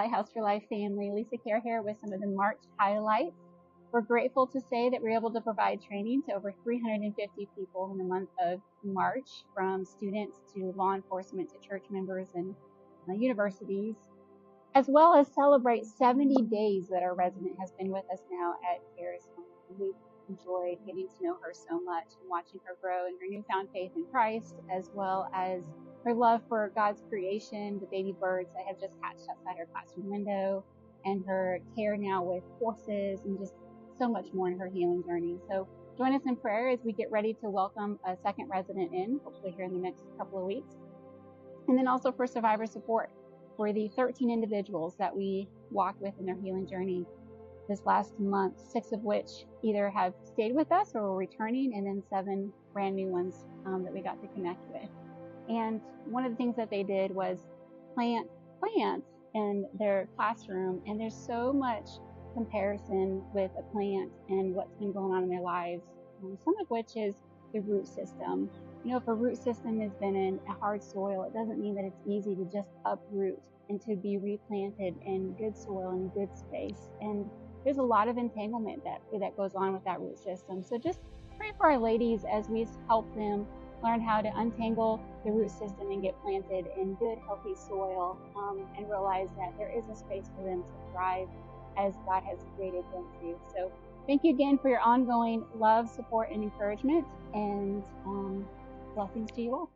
Lighthouse for Life family. Lisa Care here with some of the March highlights. We're grateful to say that we're able to provide training to over 350 people in the month of March, from students to law enforcement to church members and universities, as well as celebrate 70 days that our resident has been with us now at Kara's home. We've enjoyed getting to know her so much and watching her grow in her newfound faith in Christ, as well as her love for God's creation, the baby birds that have just hatched outside her classroom window, and her care now with horses, and just so much more in her healing journey. So join us in prayer as we get ready to welcome a second resident in, hopefully here in the next couple of weeks. And then also for survivor support for the 13 individuals that we walked with in their healing journey this last month, 6 of which either have stayed with us or were returning, and then 7 brand new ones that we got to connect with. And one of the things that they did was plant plants in their classroom, and there's so much comparison with a plant and what's been going on in their lives, some of which is the root system. You know, if a root system has been in a hard soil, it doesn't mean that it's easy to just uproot and to be replanted in good soil and good space. And there's a lot of entanglement that goes on with that root system. So just pray for our ladies as we help them learn how to untangle the root system and get planted in good, healthy soil, and realize that there is a space for them to thrive as God has created them to. So thank you again for your ongoing love, support, and encouragement, and blessings to you all.